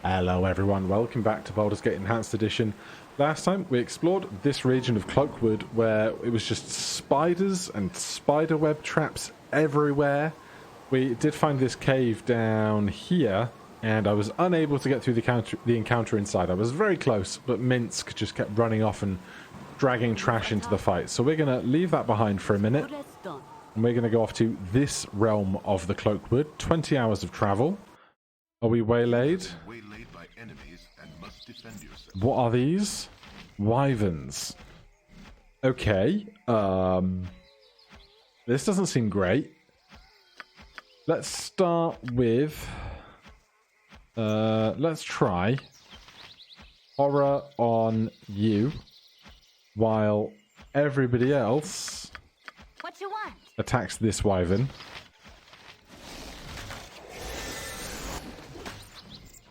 Hello everyone, welcome back to Baldur's Gate Enhanced Edition. Last time we explored this region of Cloakwood where it was just spiders and spiderweb traps everywhere. We did find this cave down here and I was unable to get through the encounter inside. I was very close, but Minsk just kept running off and dragging trash into the fight. So we're going to leave that behind for a minute and we're going to go off to this realm of the Cloakwood. 20 hours of travel. Are we waylaid? By enemies and must defend yourself. What are these? Wyverns. Okay. This doesn't seem great. Let's start with... let's try horror on you while everybody else what you want? Attacks this wyvern.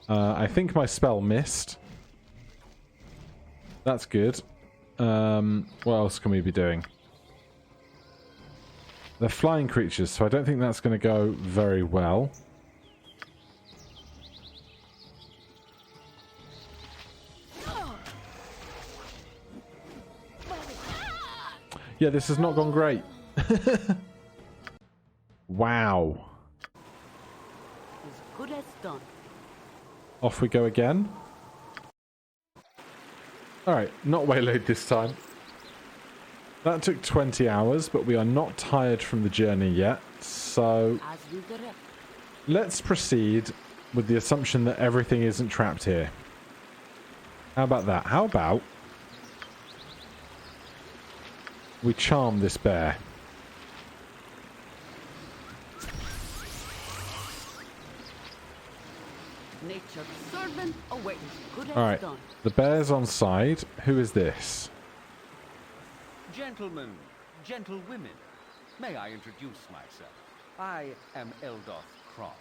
I think my spell missed. That's good. What else can we be doing? They're flying creatures, so I don't think that's going to go very well. Yeah, this has not gone great. Wow. As good as done. Off we go again. Alright, not waylaid this time. That took 20 hours, but we are not tired from the journey yet. So, let's proceed with the assumption that everything isn't trapped here. How about that? How about we charm this bear? Nature's servant awaits. Good as Alright, done. the bear's on side. Who is this? Gentlemen, gentlewomen, may I introduce myself? I am Eldoth Kron.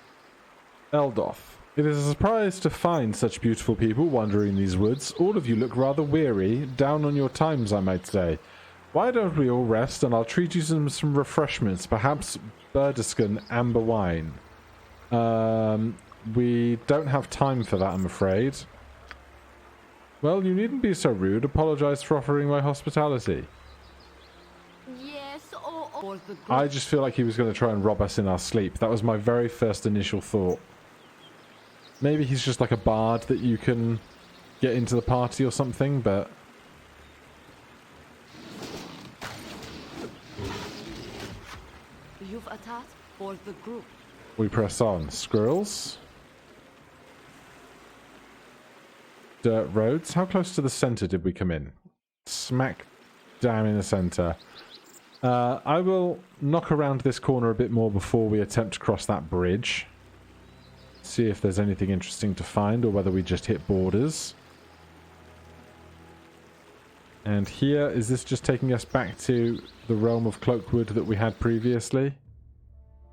Eldoth. It is a surprise to find such beautiful people wandering these woods. All of you look rather weary, down on your times, I might say. Why don't we all rest and I'll treat you some refreshments, perhaps Burdiscan amber wine. We don't have time for that, I'm afraid. Well, you needn't be so rude. Apologise for offering my hospitality. Yes, or the I just feel like he was going to try and rob us in our sleep. That was my very first initial thought. Maybe he's just like a bard that you can get into the party or something, but... You've a task for the group. We press on. Squirrels. Dirt roads. How close to the center did we come in? Smack down in the center. I will knock around this corner a bit more before we attempt to cross that bridge. See if there's anything interesting to find or whether we just hit borders. And here, is this just taking us back to the realm of Cloakwood that we had previously?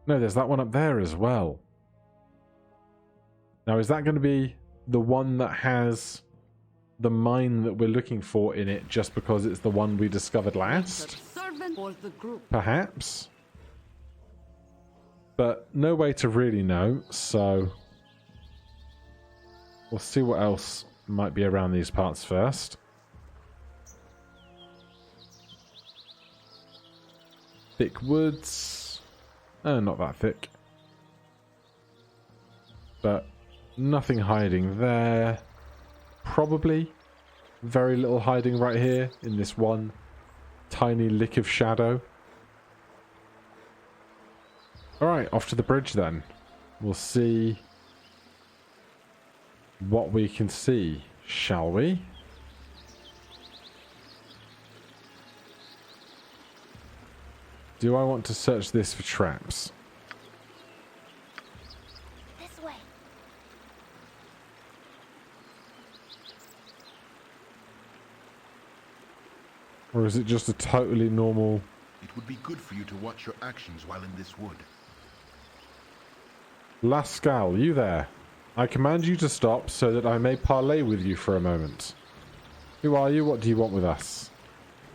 No, there's that one up there as well. Now, is that going to be the one that has the mine that we're looking for in it just because it's the one we discovered last? Perhaps. But no way to really know, so we'll see what else might be around these parts first. Thick woods. Oh, not that thick. But nothing hiding there. Probably very little hiding right here in this one tiny lick of shadow. Alright, off to the bridge then. We'll see what we can see, shall we? Do I want to search this for traps? This way. Or is it just a totally normal... It would be good for you to watch your actions while in this wood. Lascal, you there? I command you to stop so that I may parley with you for a moment. Who are you? What do you want with us?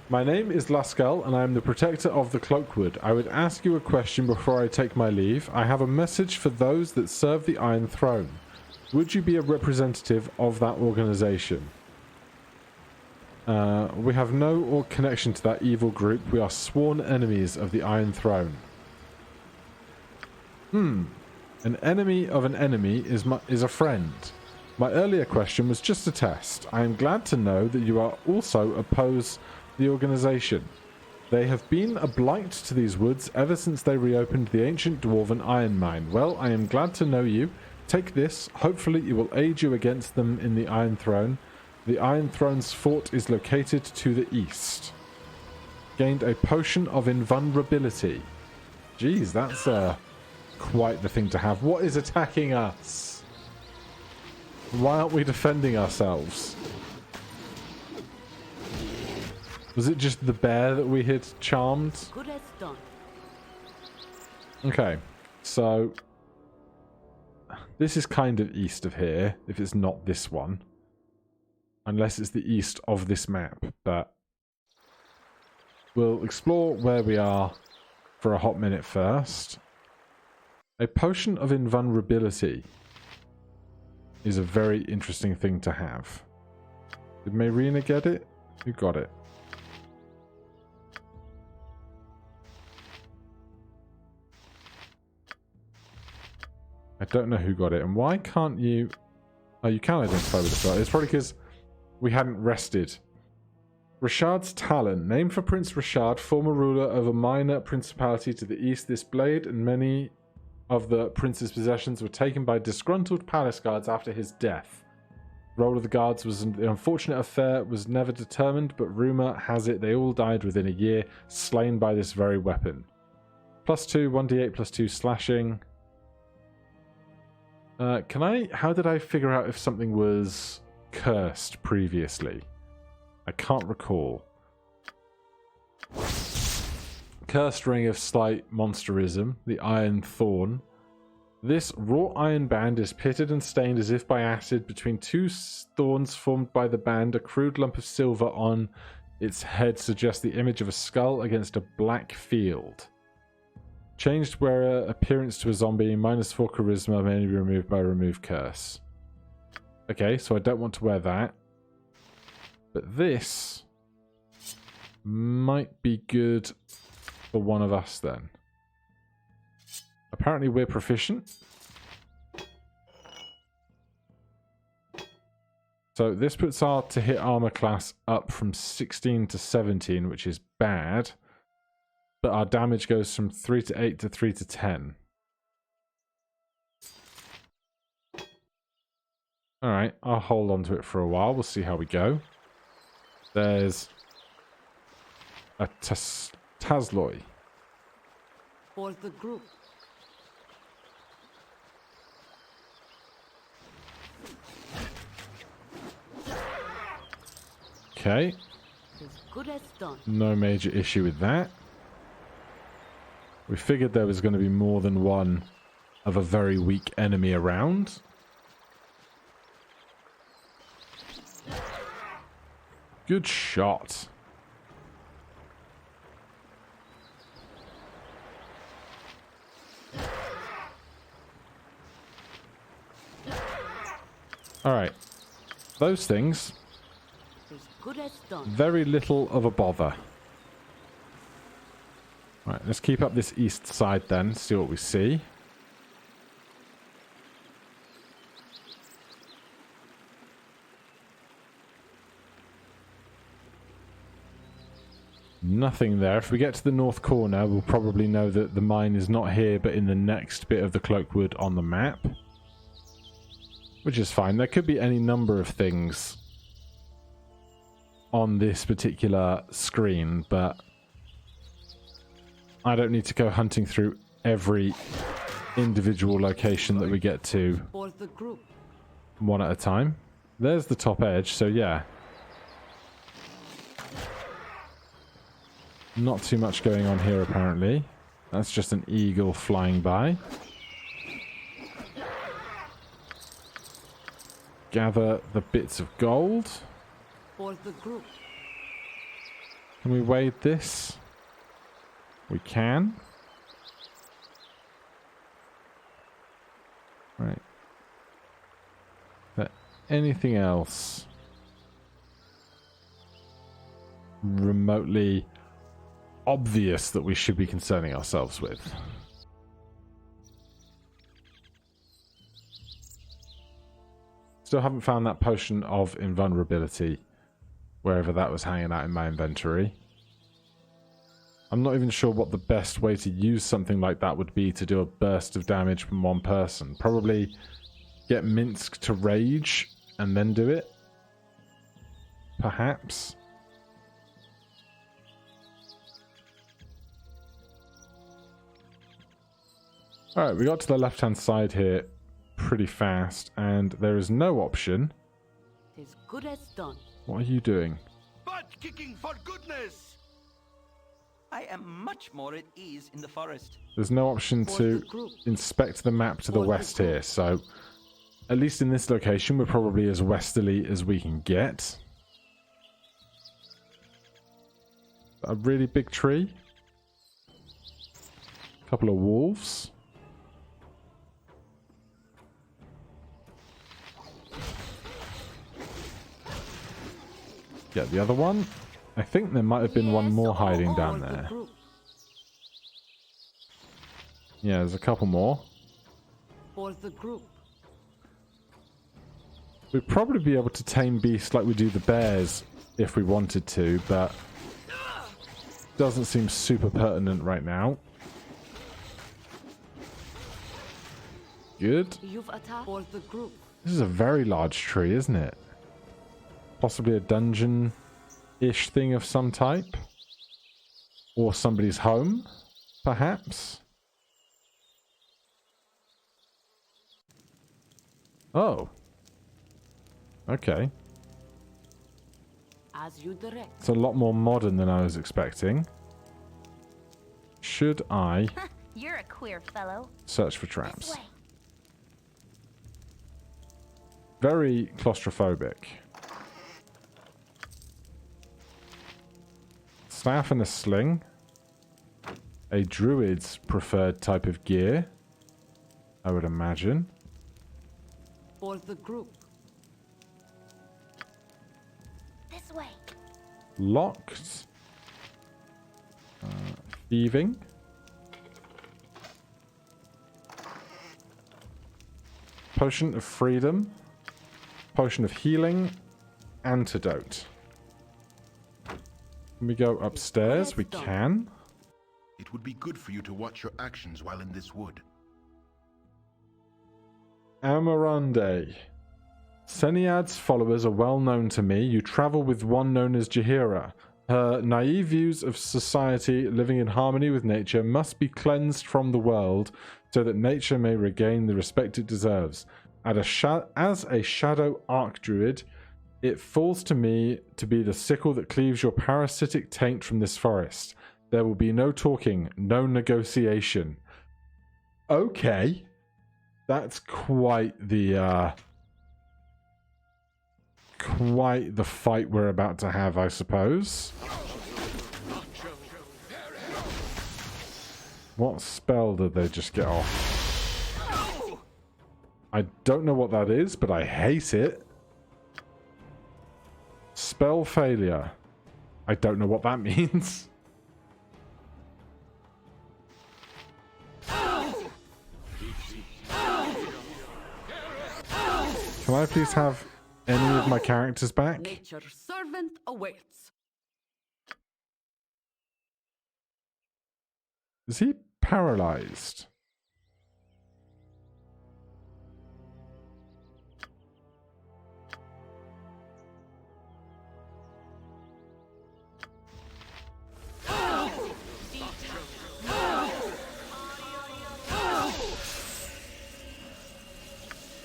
My name is Lascal, and I am the protector of the Cloakwood. I would ask you a question before I take my leave. I have a message for those that serve the Iron Throne. Would you be a representative of that organization? We have no connection to that evil group. We are sworn enemies of the Iron Throne. An enemy of an enemy is a friend. My earlier question was just a test. I am glad to know that you are also oppose the organization. They have been a blight to these woods ever since they reopened the ancient dwarven iron mine. Well, I am glad to know you. Take this. Hopefully it will aid you against them in the Iron Throne. The Iron Throne's fort is located to the east. Gained a potion of invulnerability. Jeez, that's quite the thing to have. What is attacking us? Why aren't we defending ourselves? Was it just the bear that we had charmed? Good as done. Okay, so this is kind of east of here, if it's not this one. Unless it's the east of this map, but we'll explore where we are for a hot minute first. A potion of invulnerability is a very interesting thing to have. Did Mayrina get it? Who got it? I don't know who got it. And why can't you... Oh, you can identify with the spell. It's probably because we hadn't rested. Rashad's Talon. Named for Prince Rashad, former ruler of a minor principality to the east. This blade and many of the prince's possessions were taken by disgruntled palace guards after his death. The role of the guards was an unfortunate affair, was never determined, but rumour has it they all died within a year, slain by this very weapon. +2, 1d8 +2 slashing. How did I figure out if something was cursed previously? I can't recall. Cursed ring of slight monsterism, the Iron Thorn. This raw iron band is pitted and stained as if by acid between two thorns formed by the band. A crude lump of silver on its head suggests the image of a skull against a black field. Changed wearer appearance to a zombie, -4 charisma, may be removed by remove curse. Okay, so I don't want to wear that. But this might be good for one of us then. Apparently we're proficient. So this puts our to hit armor class up from 16 to 17, which is bad. But our damage goes from 3 to 8 to 3 to 10. Alright, I'll hold on to it for a while. We'll see how we go. There's a Tazloy. For the group. Okay. As good as done. No major issue with that. We figured there was going to be more than one of a very weak enemy around. Good shot. Alright. Those things, As good as done. very little of a bother. Right, let's keep up this east side then, see what we see. Nothing there. If we get to the north corner, we'll probably know that the mine is not here, but in the next bit of the Cloakwood on the map. Which is fine. There could be any number of things on this particular screen, but I don't need to go hunting through every individual location that we get to For the group. one at a time. There's the top edge, so yeah. Not too much going on here, apparently. That's just an eagle flying by. Gather the bits of gold. For the group. Can we wade this? We can. Right. But anything else remotely obvious that we should be concerning ourselves with? Still haven't found that potion of invulnerability wherever that was hanging out in my inventory. I'm not even sure what the best way to use something like that would be to do a burst of damage from one person. Probably get Minsk to rage and then do it? Perhaps? Alright, we got to the left-hand side here pretty fast, and there is no option. As good as done. What are you doing? Butt kicking for goodness! I am much more at ease in the forest. There's no option to inspect the map to the west here, so at least in this location we're probably as westerly as we can get. A really big tree. A couple of wolves. Yeah, the other one. I think there might have been one more hiding down there. Yeah, there's a couple more. For the group. We'd probably be able to tame beasts like we do the bears if we wanted to, but doesn't seem super pertinent right now. Good. You've attacked for the group. This is a very large tree, isn't it? Possibly a dungeon-ish thing of some type. Or somebody's home, perhaps. Oh. Okay. As you direct. It's a lot more modern than I was expecting. Should I You're a queer fellow. search for traps? Very claustrophobic. Staff and a sling. A druid's preferred type of gear, I would imagine. For the group. This way. Locked. Thieving. Potion of freedom. Potion of healing. Antidote. Can we go upstairs? We can. It would be good for you to watch your actions while in this wood. Amarande. Seniad's followers are well known to me. You travel with one known as Jaheira. Her naive views of society living in harmony with nature must be cleansed from the world so that nature may regain the respect it deserves. As a shadow archdruid, it falls to me to be the sickle that cleaves your parasitic taint from this forest. There will be no talking, no negotiation. Okay. That's quite the fight we're about to have, I suppose. What spell did they just get off? I don't know what that is, but I hate it. Spell failure. I don't know what that means. Can I please have any of my characters back? Nature's servant awaits. Is he paralyzed?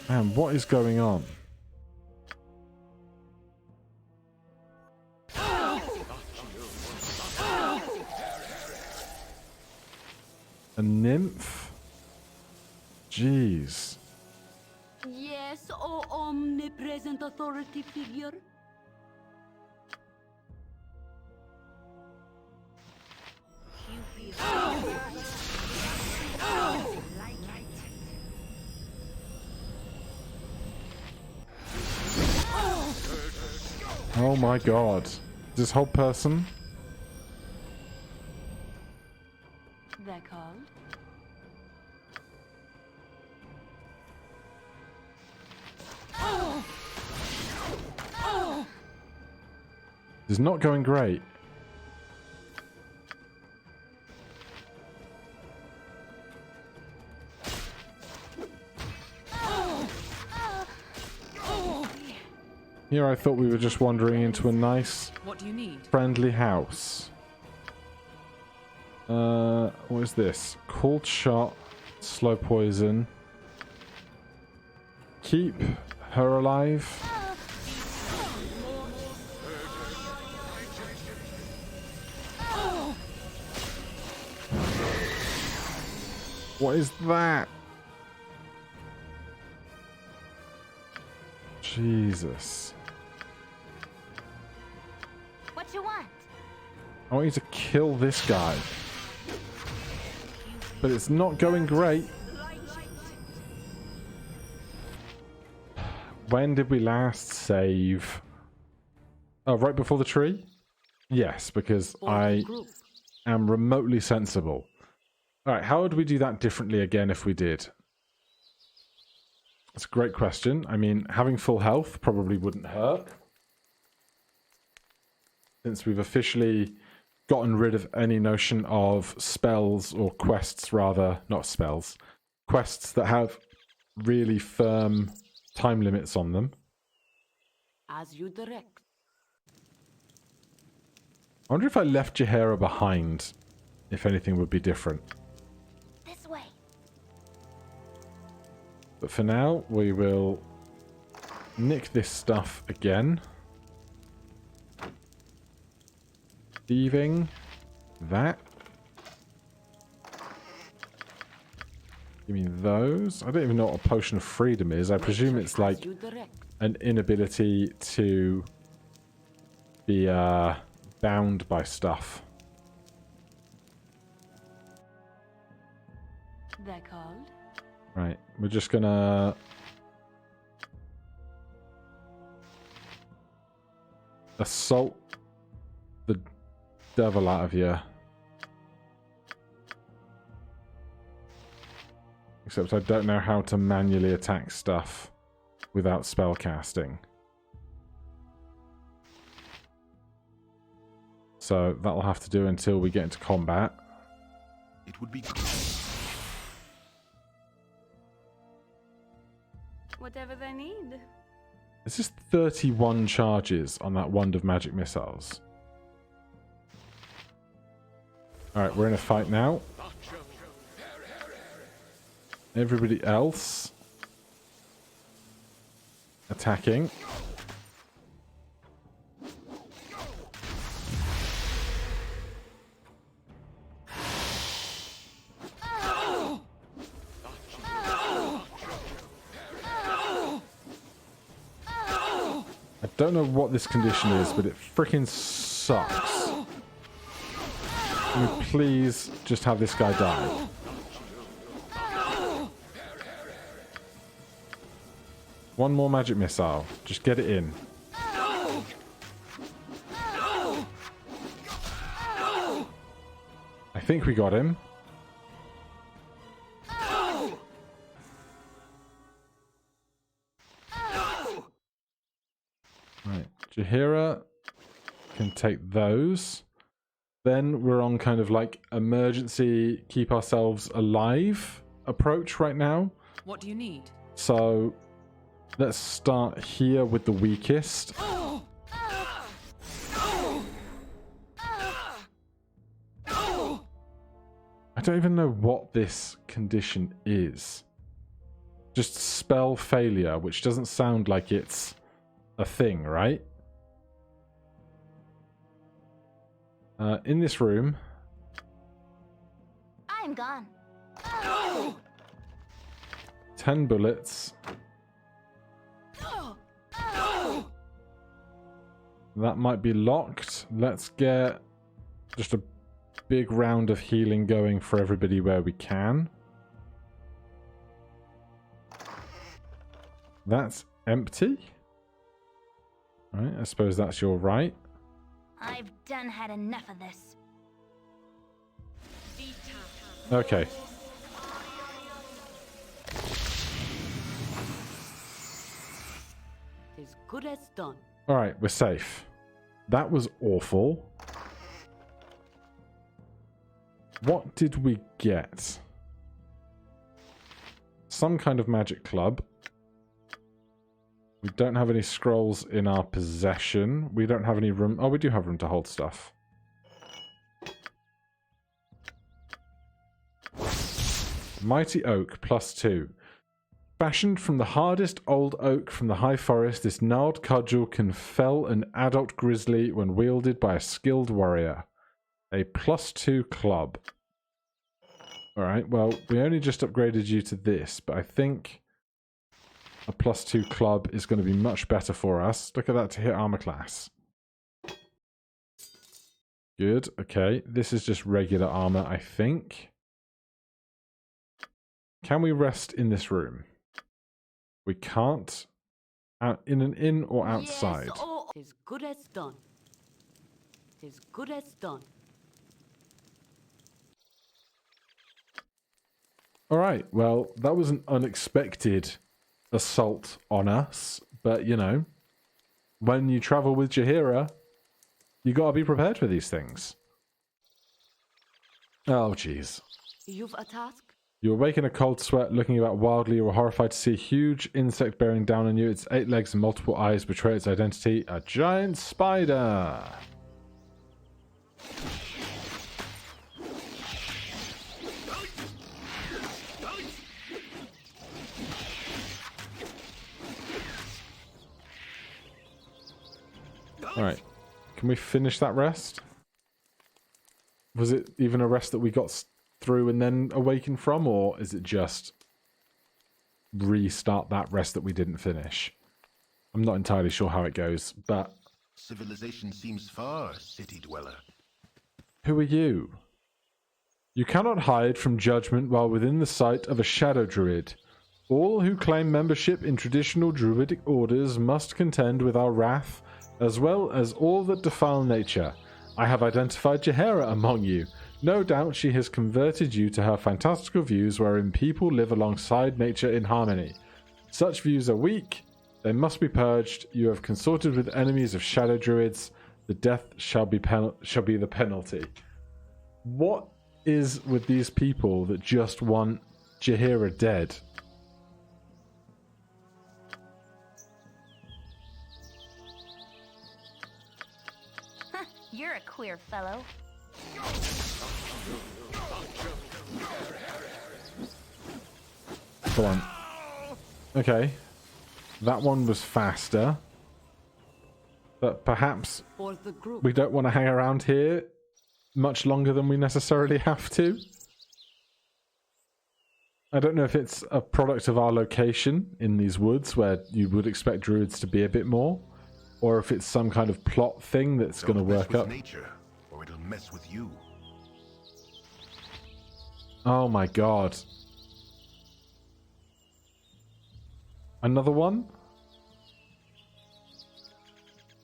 Man, what is going on? A nymph? Jeez. Yes, O omnipresent authority figure. Oh my god. This whole person? They're called. This is not going great. Here I thought we were just wandering into a nice, What do you need? friendly house. What is this? Cold shot, slow poison. Keep her alive. What is that? Jesus. What you want? I want you to kill this guy. But it's not going great. When did we last save? Oh, right before the tree? Yes, because I am remotely sensible. Alright, how would we do that differently again if we did? That's a great question. I mean, having full health probably wouldn't hurt. Since we've officially gotten rid of any notion of spells, or quests rather, not spells, quests that have really firm time limits on them. As you direct. I wonder if I left Jaheira behind, if anything would be different. This way. But for now, we will nick this stuff again. Thieving that. Give me those. I don't even know what a potion of freedom is. I presume it's like an inability to be bound by stuff. They're called. Right, we're just gonna assault the devil out of you. Except I don't know how to manually attack stuff without spell casting. So that'll have to do until we get into combat. It would be Whatever they need. This is 31 charges on that wand of magic missiles. Alright, we're in a fight now. Everybody else attacking. I don't know what this condition is, but it freaking sucks. Can we please just have this guy die? One more magic missile. Just get it in. I think we got him. Right, Jaheira can take those. Then we're on kind of like emergency keep ourselves alive approach right now. What do you need? So let's start here with the weakest. I don't even know what this condition is. Just spell failure, which doesn't sound like it's a thing, right? In this room, I'm gone. 10 bullets. That might be locked. Let's get just a big round of healing going for everybody where we can. That's empty. Right, I suppose that's your right. I've done had enough of this. Okay. As good as done. Alright, we're safe. That was awful. What did we get? Some kind of magic club. We don't have any scrolls in our possession. We don't have any room. Oh, we do have room to hold stuff. Mighty Oak, +2. Fashioned from the hardest old oak from the high forest, this gnarled cudgel can fell an adult grizzly when wielded by a skilled warrior. A +2 club. Alright, well, we only just upgraded you to this, but I think a +2 club is going to be much better for us. Look at that to hit armor class. Good, okay. This is just regular armor, I think. Can we rest in this room? We can't. In an inn or outside? Yes, oh, as good as done. As good as done. Alright, well, that was an unexpected assault on us, but you know, when you travel with Jaheira, you gotta be prepared for these things. Oh, jeez. You've a task? You awake in a cold sweat, looking about wildly. You are horrified to see a huge insect bearing down on you. Its 8 legs and multiple eyes betray its identity. A giant spider! Alright. Can we finish that rest? Was it even a rest that we got through and then awaken from, or is it just restart that rest that we didn't finish? I'm not entirely sure how it goes, but... Civilization seems far, city dweller. Who are you? You cannot hide from judgment while within the sight of a shadow druid. All who claim membership in traditional druidic orders must contend with our wrath, as well as all that defile nature. I have identified Jaheira among you. No doubt she has converted you to her fantastical views wherein people live alongside nature in harmony. Such views are weak. They must be purged. You have consorted with enemies of shadow druids. The death shall be the penalty. What is with these people that just want Jaheira dead? You're a queer fellow. Go on. Okay. That one was faster. But perhaps For the group. we don't want to hang around here much longer than we necessarily have to. I don't know if it's a product of our location in these woods where you would expect druids to be a bit more, or if it's some kind of plot thing that's going to work up. Nature, or it'll mess with you. Oh my god. Another one?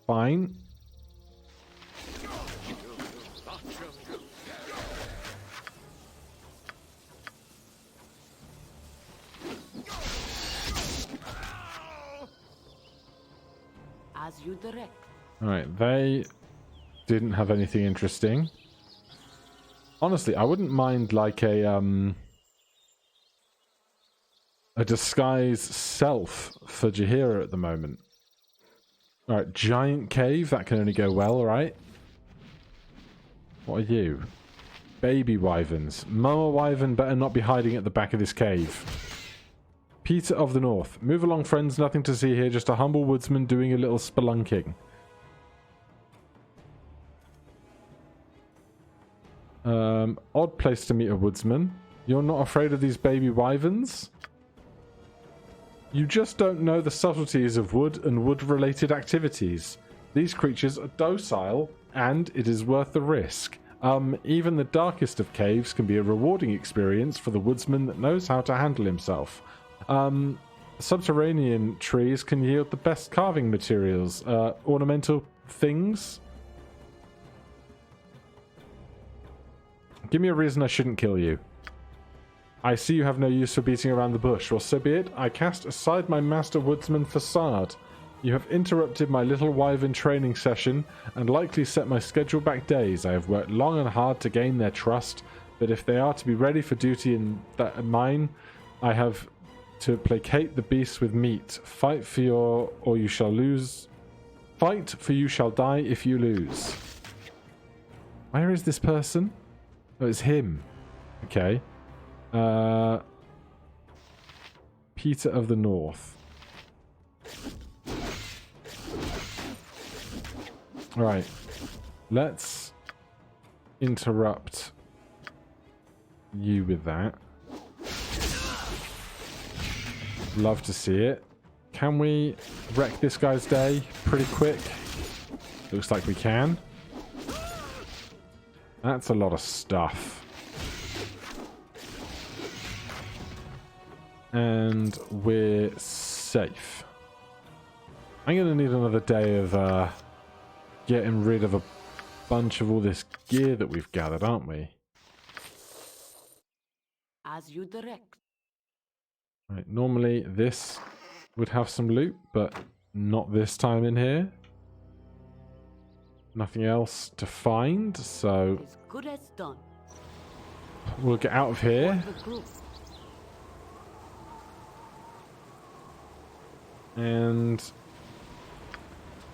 Fine. As you direct. Alright, they didn't have anything interesting. Honestly, I wouldn't mind like a disguise self for Jaheira at the moment. Alright, giant cave, that can only go well, right? What are you? Baby wyverns. Mama wyvern better not be hiding at the back of this cave. Peter of the North. Move along, friends, nothing to see here, just a humble woodsman doing a little spelunking. Odd place to meet a woodsman. You're not afraid of these baby wyverns? You just don't know the subtleties of wood and wood-related activities. These creatures are docile, and it is worth the risk. Even the darkest of caves can be a rewarding experience for the woodsman that knows how to handle himself. subterranean trees can yield the best carving materials. Ornamental things. Give me a reason I shouldn't kill you. I see you have no use for beating around the bush. Well, so be it. I cast aside my master woodsman facade. You have interrupted my little wyvern training session and likely set my schedule back days. I have worked long and hard to gain their trust, but if they are to be ready for duty in that mine, I have to placate the beasts with meat. Fight for you shall lose. Fight for you shall die if you lose. Where is this person? Oh, it's him. Okay. Peter of the North. Alright. Let's interrupt you with that. Love to see it. Can we wreck this guy's day pretty quick? Looks like we can. That's a lot of stuff. And we're safe. I'm going to need another day of getting rid of a bunch of all this gear that we've gathered, aren't we? As you direct. Right, normally this would have some loot, but not this time in here. Nothing else to find, so As good as done. we'll get out of here. For the group. And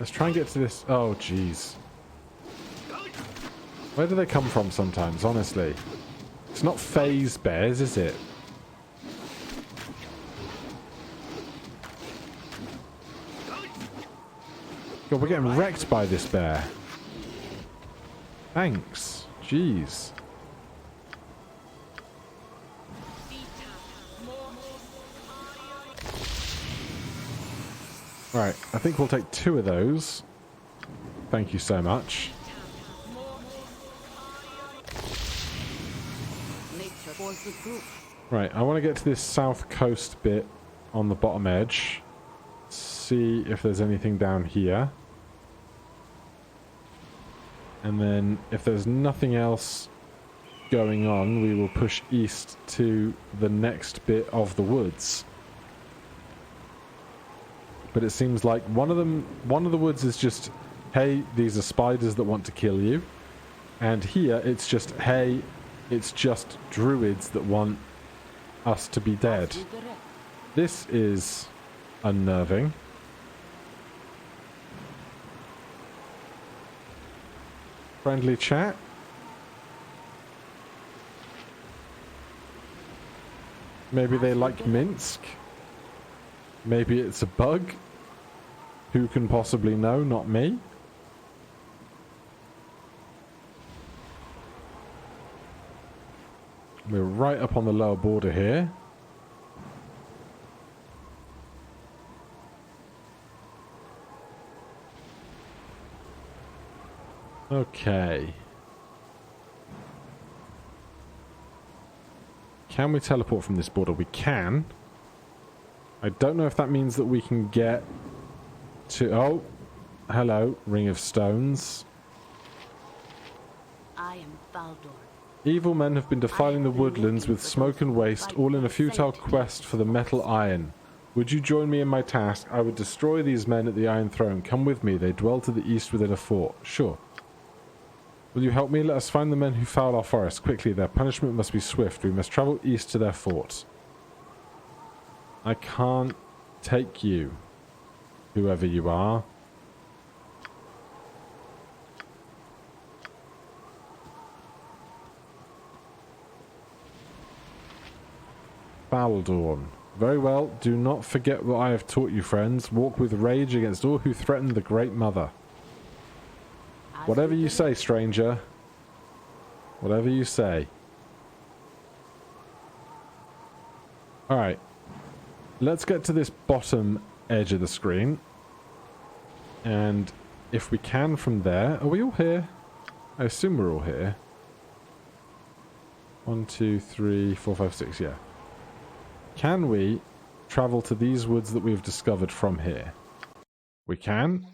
let's try and get to this. Oh, jeez. Where do they come from sometimes, honestly? It's not phase bears, is it? God, we're getting wrecked by this bear. Thanks. Jeez. Right, I think we'll take 2 of those. Thank you so much. Nature for the group. Right, I want to get to this south coast bit on the bottom edge. See if there's anything down here. And then if there's nothing else going on, we will push east to the next bit of the woods. But it seems like one of the woods is just, hey, these are spiders that want to kill you. And here it's just, hey, it's just druids that want us to be dead. As you direct. This is unnerving. Friendly chat. Maybe they like Minsk. Maybe it's a bug. Who can possibly know? Not me. We're right up on the lower border here. Okay. Can we teleport from this border? We can. I don't know if that means that we can get to... Oh, hello, Ring of Stones. I am Baldur. Evil men have been defiling the woodlands with smoke and waste, all in a futile quest for the metal iron. Would you join me in my task? I would destroy these men at the Iron Throne. Come with me. They dwell to the east within a fort. Sure. Will you help me? Let us find the men who foul our forest. Quickly, their punishment must be swift. We must travel east to their fort. I can't take you, whoever you are. Baldur. Very well. Do not forget what I have taught you, friends. Walk with rage against all who threaten the Great Mother. As Whatever you direct. say, stranger. Whatever you say. Alright. Let's get to this bottom edge of the screen. And if we can from there... Are we all here? I assume we're all here. 1, 2, 3, 4, 5, 6, yeah. Can we travel to these woods that we've discovered from here? We can.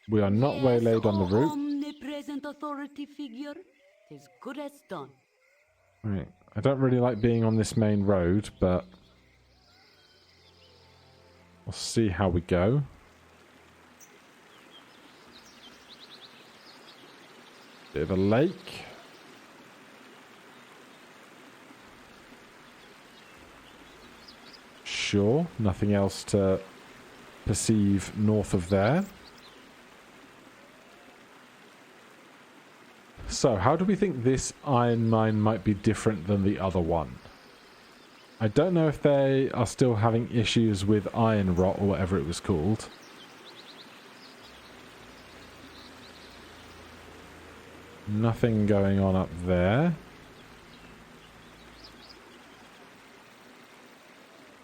We are not waylaid on the route. Omnipresent authority figure. As good as done. Right. I don't really like being on this main road, but we'll see how we go. Bit of a lake. Sure, nothing else to perceive north of there. So, how do we think this iron mine might be different than the other one? I don't know if they are still having issues with iron rot or whatever it was called. Nothing going on up there.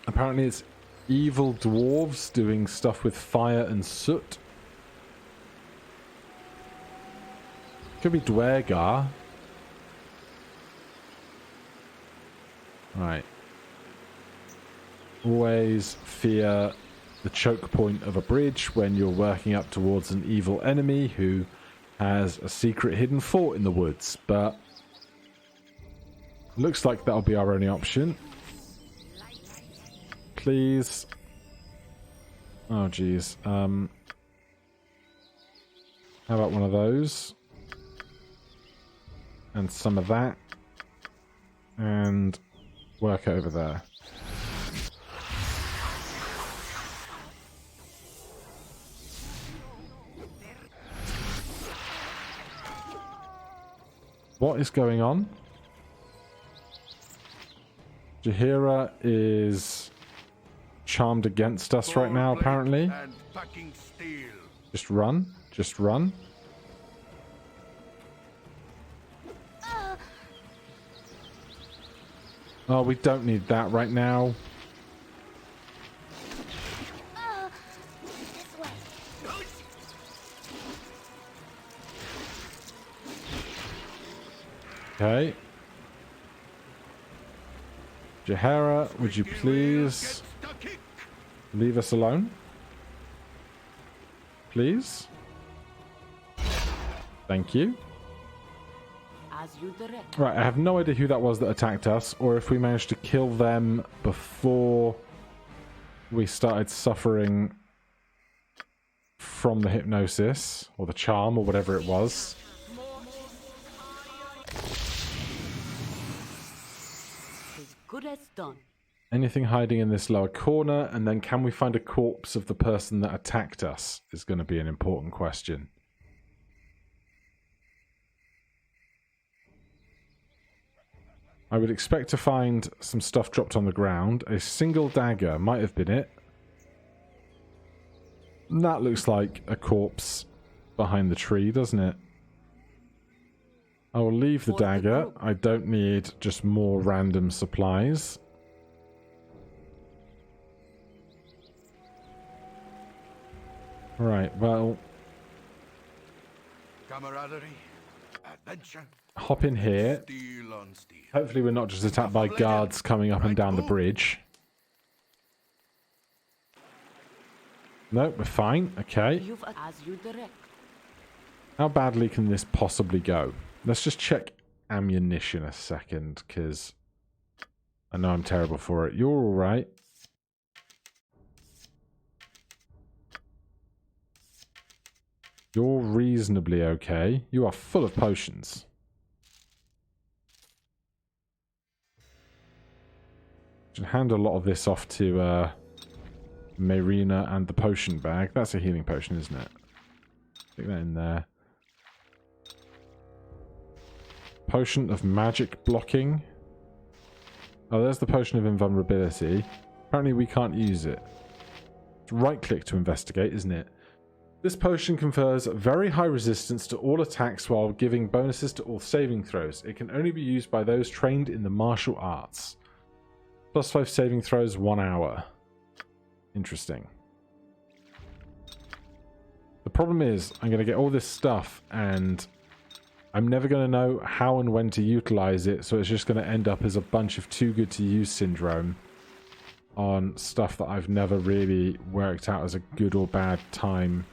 Apparently it's evil dwarves doing stuff with fire and soot. Could be Dwergar. Right. Always fear the choke point of a bridge when you're working up towards an evil enemy who has a secret hidden fort in the woods, but looks like that'll be our only option. Please. Oh, geez. How about one of those? And some of that. And work over there. What is going on? Jaheira is charmed against us right now, apparently. Just run. Just run. Oh, we don't need that right now. This way. Okay. Jaheira, would you please leave us alone? Please? Thank you. As you direct. Right, I have no idea who that was that attacked us, or if we managed to kill them before we started suffering from the hypnosis, or the charm, or whatever it was. As good as done. Anything hiding in this lower corner, and then can we find a corpse of the person that attacked us is going to be an important question. I would expect to find some stuff dropped on the ground. A single dagger might have been it. That looks like a corpse behind the tree, doesn't it? I will leave the dagger. I don't need just more random supplies. Right, well, Camaraderie, adventure, hop in here. steel on steel. Hopefully we're not just attacked by guards coming up and down the bridge. No, we're fine. Okay. You've as you direct. How badly can this possibly go? Let's just check ammunition a second, because I know I'm terrible for it. You're alright. You're reasonably okay. You are full of potions. Should hand a lot of this off to Marina and the potion bag. That's a healing potion, isn't it? Stick that in there. Potion of magic blocking. Oh, there's the potion of invulnerability. Apparently we can't use it. It's right click to investigate, isn't it? This potion confers very high resistance to all attacks while giving bonuses to all saving throws. It can only be used by those trained in the martial arts. +5 saving throws, 1 hour. Interesting. The problem is, I'm going to get all this stuff and I'm never going to know how and when to utilize it, so it's just going to end up as a bunch of too good to use syndrome. on stuff that I've never really worked out as a good or bad time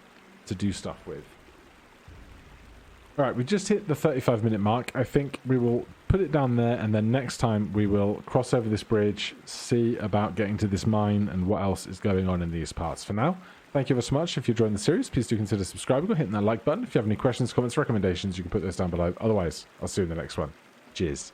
to do stuff with. Alright, we just hit the 35-minute mark. I think we will put it down there, and then next time we will cross over this bridge, see about getting to this mine and what else is going on in these parts. For now, thank you ever so much. If you're enjoying the series, please do consider subscribing or hitting that like button. If you have any questions, comments, recommendations, you can put those down below. Otherwise, I'll see you in the next one. Cheers.